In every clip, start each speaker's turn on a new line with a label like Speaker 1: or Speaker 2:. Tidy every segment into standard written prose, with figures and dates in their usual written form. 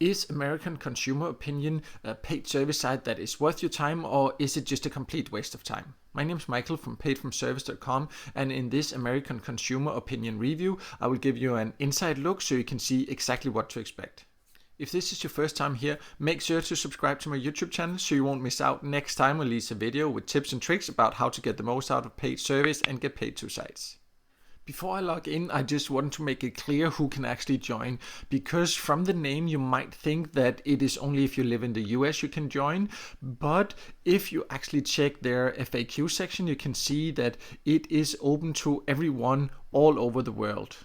Speaker 1: Is American Consumer Opinion a paid service site that is worth your time, or is it just a complete waste of time? My name is Michael from paidfromservice.com, and in this American Consumer Opinion review, I will give you an inside look so you can see exactly what to expect. If this is your first time here, make sure to subscribe to my YouTube channel so you won't miss out next time I release a video with tips and tricks about how to get the most out of paid service and get paid to sites. Before I log in, I just want to make it clear who can actually join, because from the name you might think that it is only if you live in the US you can join, but if you actually check their FAQ section, you can see that it is open to everyone all over the world.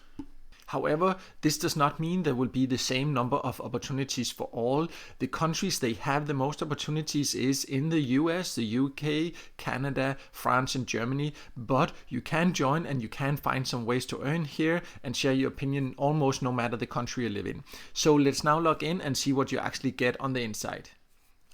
Speaker 1: However, this does not mean there will be the same number of opportunities for all. The countries they have the most opportunities is in the US, the UK, Canada, France and Germany, but you can join and you can find some ways to earn here and share your opinion almost no matter the country you live in. So let's now log in and see what you actually get on the inside.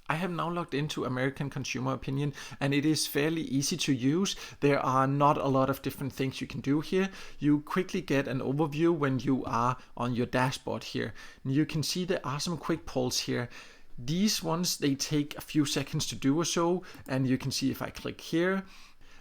Speaker 1: I have now logged into American Consumer Opinion and it is fairly easy to use. There are not a lot of different things you can do here. You quickly get an overview when you are on your dashboard here. You can see there are some quick polls here. These ones, they take a few seconds to do or so, and you can see if I click here,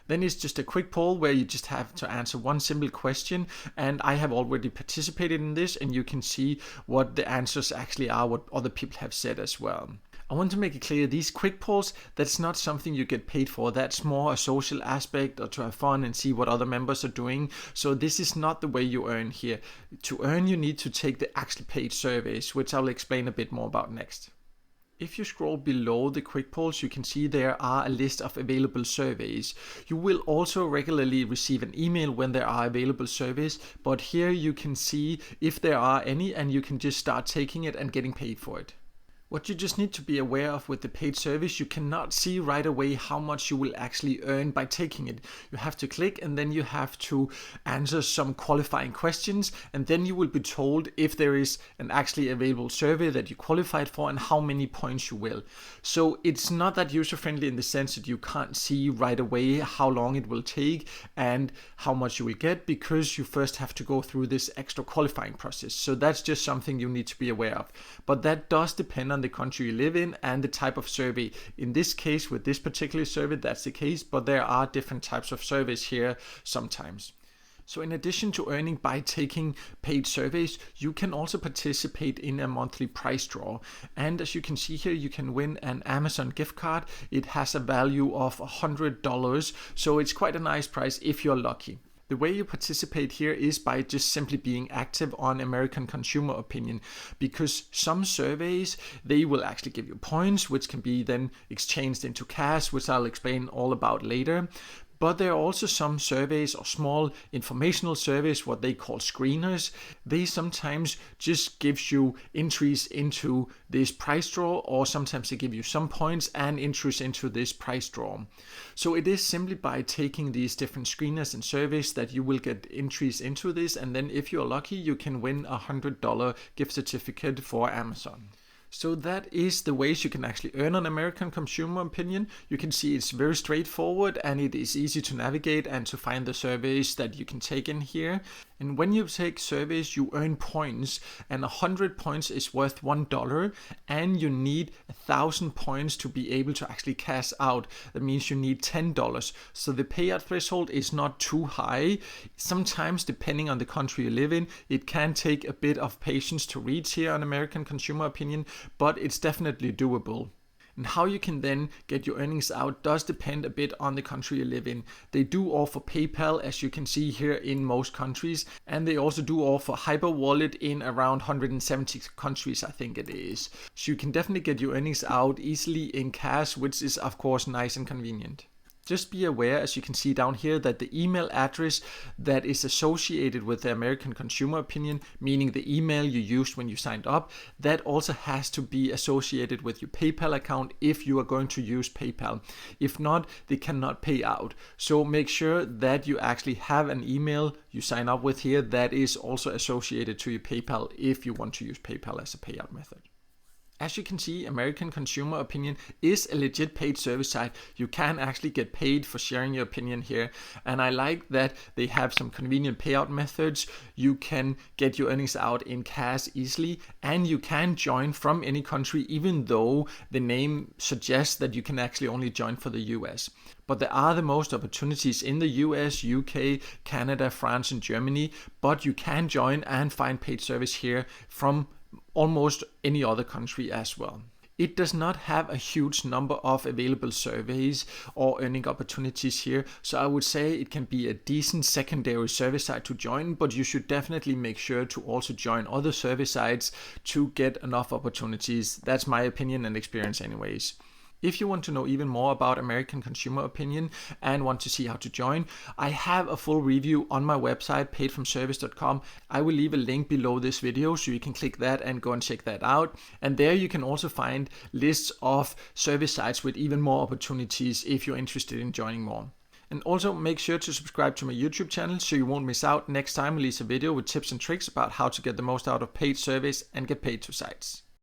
Speaker 1: then it's just a quick poll where you just have to answer one simple question, and I have already participated in this and you can see what the answers actually are, what other people have said as well. I want to make it clear, these quick polls, that's not something you get paid for. That's more a social aspect or to have fun and see what other members are doing. So this is not the way you earn here. To earn, you need to take the actual paid surveys, which I'll explain a bit more about next. If you scroll below the quick polls, you can see there are a list of available surveys. You will also regularly receive an email when there are available surveys, but here you can see if there are any and you can just start taking it and getting paid for it. What you just need to be aware of with the paid service, you cannot see right away how much you will actually earn by taking it. You have to click and then you have to answer some qualifying questions, and then you will be told if there is an actually available survey that you qualified for and how many points you will. So it's not that user friendly in the sense that you can't see right away how long it will take and how much you will get, because you first have to go through this extra qualifying process. So that's just something you need to be aware of. But that does depend on the country you live in and the type of survey. In this case, with this particular survey, that's the case, but there are different types of surveys here sometimes. So in addition to earning by taking paid surveys, you can also participate in a monthly prize draw. And as you can see here, you can win an Amazon gift card. It has a value of $100, so it's quite a nice prize if you're lucky. The way you participate here is by just simply being active on American Consumer Opinion, because some surveys, they will actually give you points, which can be then exchanged into cash, which I'll explain all about later. But there are also some surveys or small informational surveys, what they call screeners. They sometimes just gives you entries into this prize draw, or sometimes they give you some points and entries into this prize draw. So it is simply by taking these different screeners and surveys that you will get entries into this, and then if you're lucky, you can win a $100 gift certificate for Amazon. So that is the ways you can actually earn on American Consumer Opinion. You can see it's very straightforward and it is easy to navigate and to find the surveys that you can take in here. And when you take surveys, you earn points, and 100 points is worth $1, and you need 1,000 points to be able to actually cash out. That means you need $10. So the payout threshold is not too high. Sometimes, depending on the country you live in, it can take a bit of patience to reach here on American Consumer Opinion, but it's definitely doable. And how you can then get your earnings out does depend a bit on the country you live in. They do offer PayPal, as you can see here, in most countries, and they also do offer Hyperwallet in around 170 countries, I think it is. So you can definitely get your earnings out easily in cash, which is of course nice and convenient. Just be aware, as you can see down here, that the email address that is associated with the American Consumer Opinion, meaning the email you used when you signed up, that also has to be associated with your PayPal account if you are going to use PayPal. If not, they cannot pay out. So make sure that you actually have an email you sign up with here that is also associated to your PayPal if you want to use PayPal as a payout method. As you can see, American Consumer Opinion is a legit paid service site. You can actually get paid for sharing your opinion here. And I like that they have some convenient payout methods. You can get your earnings out in cash easily, and you can join from any country, even though the name suggests that you can actually only join for the US. But there are the most opportunities in the US, UK, Canada, France, and Germany. But you can join and find paid service here from almost any other country as well. It does not have a huge number of available surveys or earning opportunities here, so I would say it can be a decent secondary service site to join, but you should definitely make sure to also join other service sites to get enough opportunities. That's my opinion and experience anyways. If you want to know even more about American Consumer Opinion and want to see how to join, I have a full review on my website, paidfromservice.com. I will leave a link below this video so you can click that and go and check that out. And there you can also find lists of service sites with even more opportunities if you're interested in joining more. And also make sure to subscribe to my YouTube channel so you won't miss out next time I release a video with tips and tricks about how to get the most out of paid service and get paid to sites.